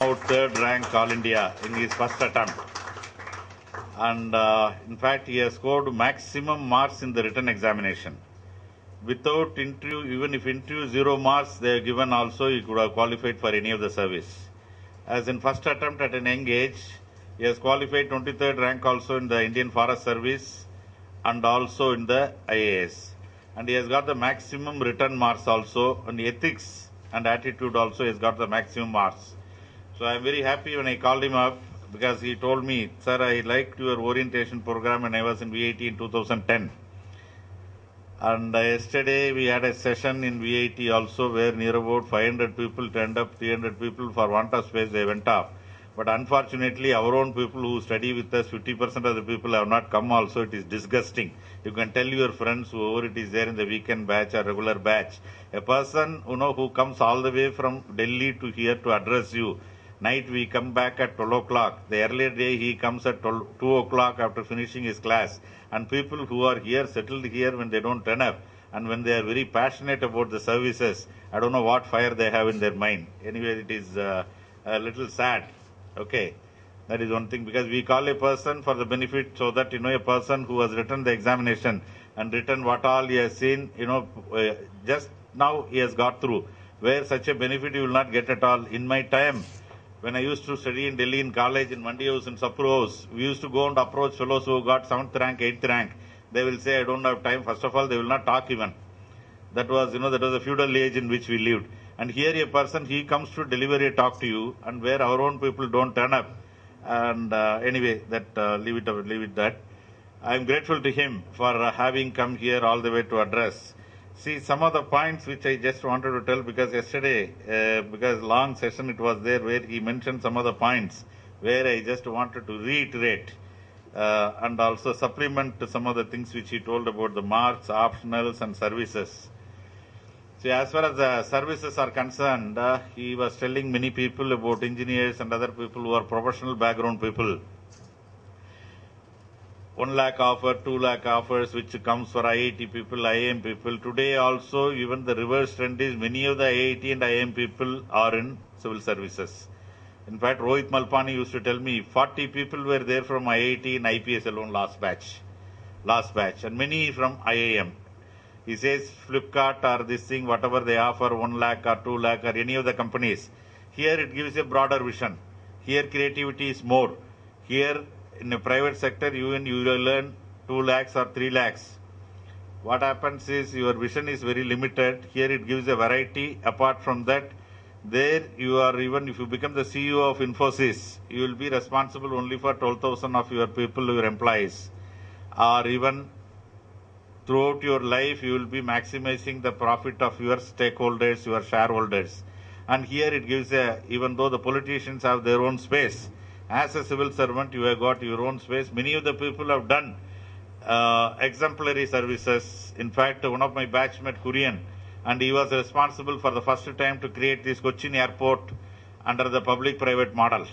out third rank All India in his first attempt. And in fact, he has scored maximum marks in the written examination. Without interview, even if interview 0 marks they have given also, he could have qualified for any of the service. As in first attempt at an young age, he has qualified 23rd rank also in the Indian Forest Service and also in the IAS. And he has got the maximum written marks also, and ethics and attitude also he has got the maximum marks. So I am very happy when I called him up because he told me, sir, I liked your orientation program when I was in VIT in 2010. And yesterday we had a session in VIT also where near about 500 people turned up, 300 people for want of space they went off. But unfortunately our own people who study with us, 50% of the people have not come also. It is disgusting. You can tell your friends whoever it is there in the weekend batch or regular batch. A person who comes all the way from Delhi to here to address you. Night we come back at 12 o'clock. The earlier day he comes at 2 o'clock after finishing his class. And people who are here, settled here when they don't turn up and when they are very passionate about the services, I don't know what fire they have in their mind. Anyway, it is a little sad. Okay, that is one thing, because we call a person for the benefit so that, a person who has written the examination and written what all he has seen, just now he has got through, where such a benefit you will not get at all. In my time, when I used to study in Delhi in college, in Mandi House, in Sapur House, we used to go and approach fellows who got 7th rank, 8th rank. They will say, I don't have time. First of all, they will not talk even. That was, that was a feudal age in which we lived. And here a person, he comes to deliver a talk to you, and where our own people don't turn up. And anyway, that leave it that. I am grateful to him for having come here all the way to address. See, some of the points which I just wanted to tell, because yesterday, because long session it was there where he mentioned some of the points where I just wanted to reiterate and also supplement to some of the things which he told about the marks, optionals and services. See, as far as the services are concerned, he was telling many people about engineers and other people who are professional background people. 1 lakh offer, 2 lakh offers, which comes for IIT people, IIM people. Today also, even the reverse trend is many of the IIT and IIM people are in civil services. In fact, Rohit Malpani used to tell me 40 people were there from IIT and IPS alone last batch, and many from IIM. He says Flipkart or this thing, whatever they offer, 1 lakh or 2 lakh or any of the companies. Here it gives a broader vision. Here creativity is more. Here in the private sector, you will learn 2 lakhs or 3 lakhs. What happens is your vision is very limited. Here it gives a variety. Apart from that, there you are, even if you become the CEO of Infosys, you will be responsible only for 12,000 of your people, your employees. Or even throughout your life, you will be maximizing the profit of your stakeholders, your shareholders. And here it gives even though the politicians have their own space, as a civil servant, you have got your own space. Many of the people have done exemplary services. In fact, one of my batchmate, Korean, and he was responsible for the first time to create this Cochin airport under the public-private model.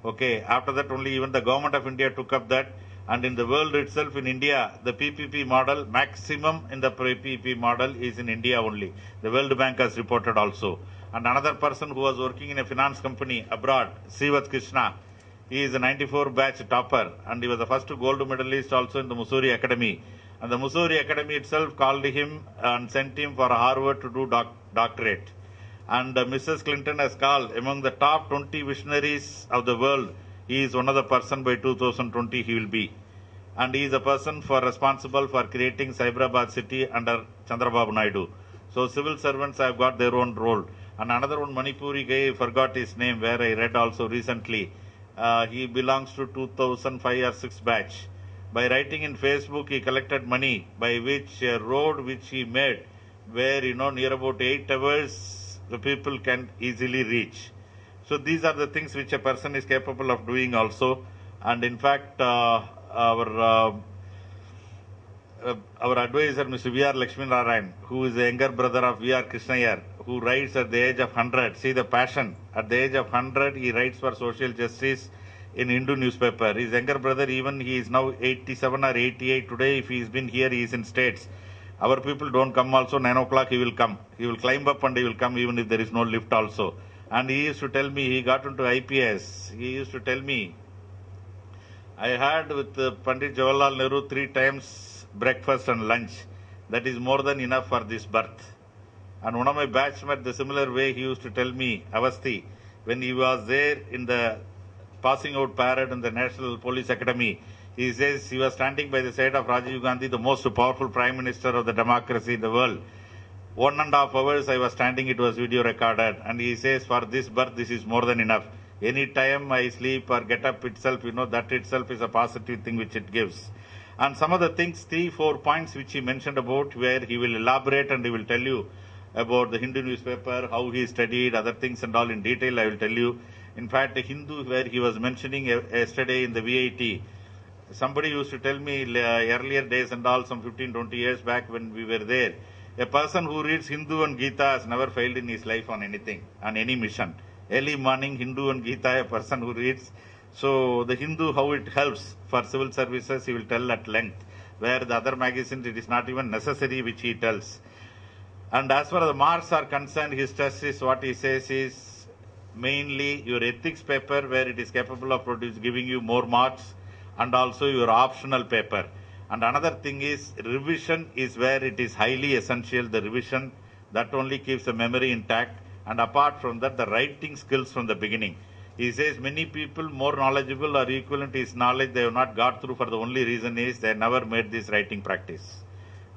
Okay, after that only even the government of India took up that. And in the world itself, in India, the PPP model, maximum in the PPP model is in India only. The World Bank has reported also. And another person who was working in a finance company abroad, Sivat Krishna, he is a 94 batch topper, and he was the first gold medalist also in the Mussoorie Academy. And the Mussoorie Academy itself called him and sent him for Harvard to do doctorate. And Mrs. Clinton has called among the top 20 visionaries of the world. He is one of the person by 2020 he will be. And he is a person responsible for creating Cyberabad city under Chandrababu Naidu. So civil servants have got their own role. And another one, Manipuri guy, I forgot his name, where I read also recently. He belongs to 2005 or 6 batch. By writing in Facebook, he collected money by which a road which he made, where near about 8 hours the people can easily reach. So these are the things which a person is capable of doing also. And in fact, our advisor, Mr. V.R. Lakshminarayan, who is the younger brother of V.R. Krishnayar, who writes at the age of 100. See the passion. At the age of 100, he writes for social justice in Hindu newspaper. His younger brother, even he is now 87 or 88. Today, if he has been here, he is in States. Our people don't come also. 9 o'clock he will come. He will climb up and he will come even if there is no lift also. And he used to tell me, he got into IPS. He used to tell me, I had with Pandit Jawaharlal Nehru 3 times breakfast and lunch. That is more than enough for this birth. And one of my batchmates, the similar way, he used to tell me, Avasti, when he was there in the passing out parade in the National Police Academy, he says he was standing by the side of Rajiv Gandhi, the most powerful Prime Minister of the democracy in the world. 1.5 hours I was standing, it was video recorded. And he says, for this birth, this is more than enough. Any time I sleep or get up itself, that itself is a positive thing which it gives. And some of the things, 3-4 points which he mentioned about, where he will elaborate and he will tell you about the Hindu newspaper, how he studied, other things and all in detail, I will tell you. In fact, the Hindu, where he was mentioning yesterday in the VIT, somebody used to tell me earlier days and all, some 15-20 years back when we were there, a person who reads Hindu and Gita has never failed in his life on anything, on any mission. Early morning, Hindu and Gita, a person who reads. So the Hindu, how it helps for civil services, he will tell at length. Where the other magazines, it is not even necessary, which he tells. And as far as the marks are concerned, his test is, what he says is, mainly your ethics paper, where it is capable of giving you more marks, and also your optional paper. And another thing is, revision is where it is highly essential, the revision, that only keeps the memory intact. And apart from that, the writing skills from the beginning. He says many people more knowledgeable or equivalent to his knowledge, they have not got through for the only reason is they never made this writing practice.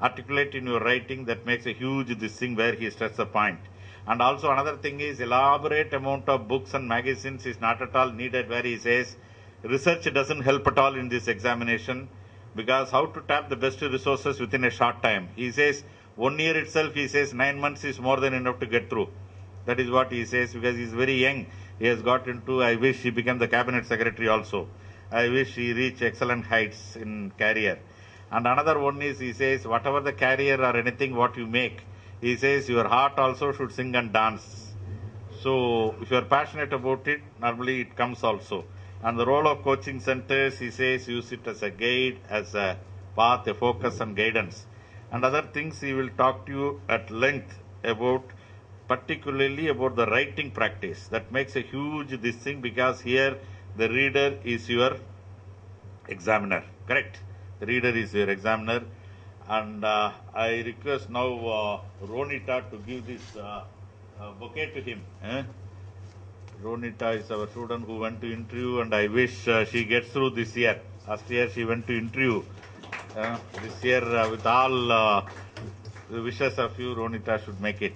Articulate in your writing, that makes a huge this thing where he stresses the point. And also another thing is, elaborate amount of books and magazines is not at all needed, where he says research doesn't help at all in this examination, because how to tap the best resources within a short time. He says 1 year itself, he says 9 months is more than enough to get through. That is what he says, because he is very young. He has got into, I wish he became the cabinet secretary also. I wish he reached excellent heights in career. And another one is, he says, whatever the career or anything what you make, he says your heart also should sing and dance. So if you are passionate about it, normally it comes also. And the role of coaching centers, he says, use it as a guide, as a path, a focus and guidance. And other things he will talk to you at length about, particularly about the writing practice. That makes a huge this thing, because here the reader is your examiner, correct? The reader is your examiner. And I request now Ronita to give this bouquet to him. Ronita is our student who went to interview, and I wish she gets through this year. Last year she went to interview. This year, with all the wishes of you, Ronita should make it.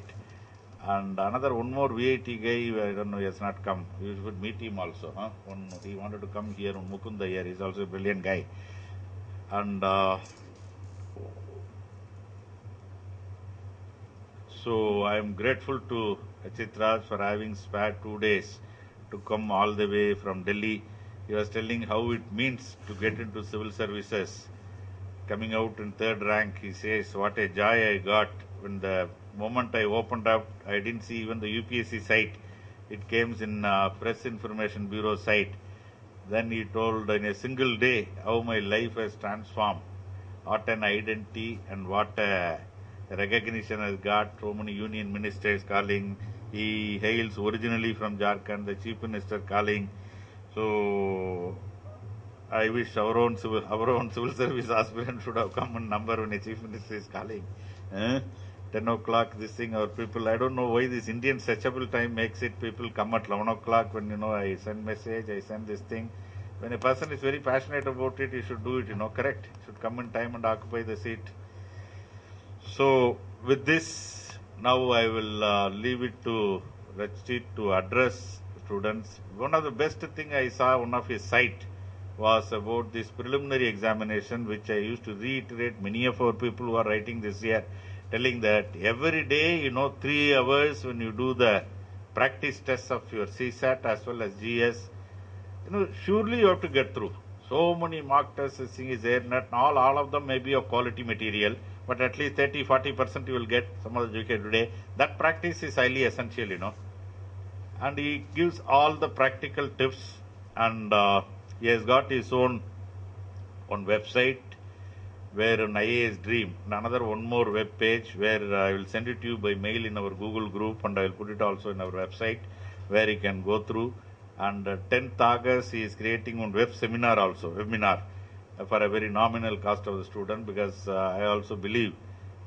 And one more VIT guy, I don't know, he has not come. You should meet him also. He wanted to come here, Mukunda here, he's also a brilliant guy. And so I am grateful to RACHIT Raj for having spared 2 days to come all the way from Delhi. He was telling how it means to get into civil services. Coming out in 3rd rank, he says, what a joy I got when the moment I opened up, I didn't see even the UPSC site. It came in Press Information Bureau site. Then he told in a single day how my life has transformed. What an identity and what a recognition has got. So many union ministers calling. He hails originally from Jharkhand, the chief minister calling. So I wish our own civil service aspirant should have come in number when a chief minister is calling. 10 o'clock, this thing, our people, I don't know why this Indian stretchable time makes it, people come at 11 o'clock when, I send message, I send this thing. When a person is very passionate about it, he should do it, correct? He should come in time and occupy the seat. So, with this, now I will leave it to RACHIT to address students. One of the best thing I saw, one of his site, was about this preliminary examination, which I used to reiterate many of our people who are writing this year, telling that every day, 3 hours when you do the practice tests of your CSAT as well as GS, surely you have to get through. So many mock tests, this thing is there, not all of them may be of quality material, but at least 30-40% you will get some of the GK today. That practice is highly essential, And he gives all the practical tips, and he has got his own website, where an IAS Dream, and one more web page where I will send it to you by mail in our Google group, and I will put it also in our website. where he can go through. And 10th August, he is creating one webinar for a very nominal cost of the student, because I also believe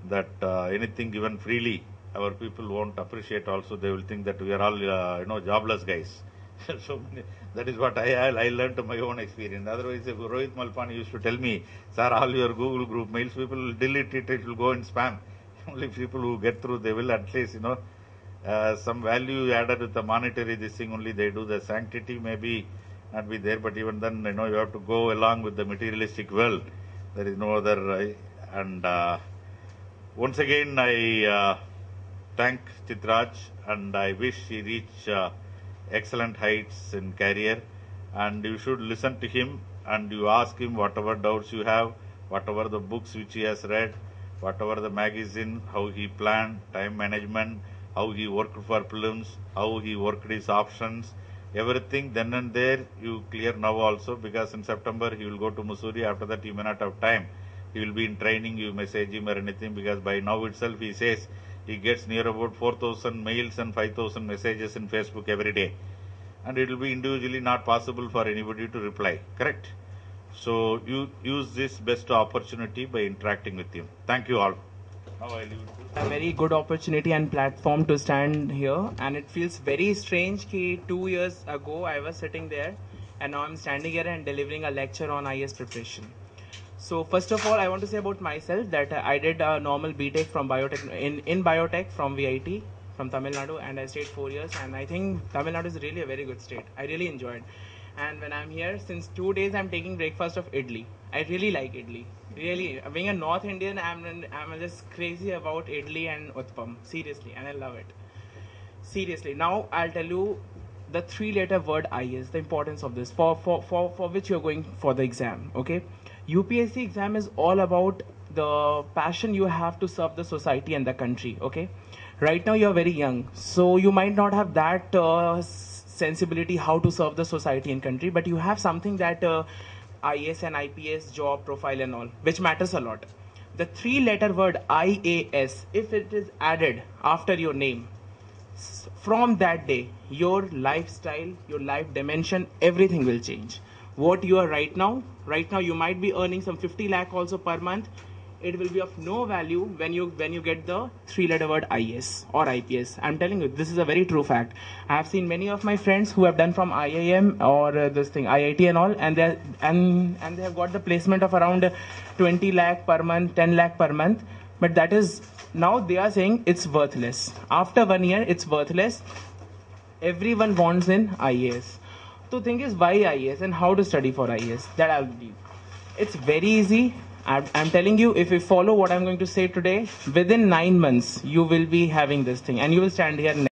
that anything given freely, our people won't appreciate also. They will think that we are all, jobless guys. So that is what I learned to my own experience. Otherwise, if Rohit Malpani used to tell me, sir, all your Google group mails, people will delete it, it will go in spam. Only people who get through, they will at least, some value added with the monetary, this thing only they do. The sanctity maybe not be there, but even then, you have to go along with the materialistic world. There is no other. Once again, I thank Chitraj, and I wish he reach excellent heights in career. And you should listen to him, and you ask him whatever doubts you have, whatever the books which he has read, whatever the magazine, how he planned time management, how he worked for films, how he worked his options, everything then and there you clear now also, because in September he will go to Mussoorie. After that he may not have time. He will be in training, you message him or anything, because by now itself he says he gets near about 4,000 mails and 5,000 messages in Facebook every day. And it will be individually not possible for anybody to reply, correct? So you use this best opportunity by interacting with him. Thank you all. Now I leave it to a very good opportunity and platform to stand here, and it feels very strange that 2 years ago I was sitting there and now I'm standing here and delivering a lecture on IAS preparation. So first of all, I want to say about myself that I did a normal BTech from biotech in biotech from VIT from Tamil Nadu, and I stayed 4 years, and I think Tamil Nadu is really a very good state. I really enjoyed. And when I'm here, since 2 days, I'm taking breakfast of idli. I really like idli. Really, being a North Indian, I'm just crazy about idli and utpam. Seriously, and I love it. Seriously. Now I'll tell you the 3-letter word IAS, the importance of this for which you're going for the exam. Okay, UPSC exam is all about the passion you have to serve the society and the country. Okay, right now you're very young, so you might not have that sensibility how to serve the society and country, but you have something that IAS and IPS job profile and all, which matters a lot. The 3-letter word IAS, if it is added after your name, from that day your lifestyle, your life dimension, everything will change. What you are right now you might be earning some 50 lakh also per month. It will be of no value when you get the 3-letter word IAS or IPS. I'm telling you, this is a very true fact. I have seen many of my friends who have done from IIM or IIT and all, and they have got the placement of around 20 lakh per month, 10 lakh per month. But that is, now they are saying it's worthless. After 1 year, it's worthless. Everyone wants in IAS. So the thing is, why IAS and how to study for IAS? That I'll give. It's very easy. I'm telling you, if you follow what I'm going to say today, within 9 months, you will be having this thing and you will stand here next.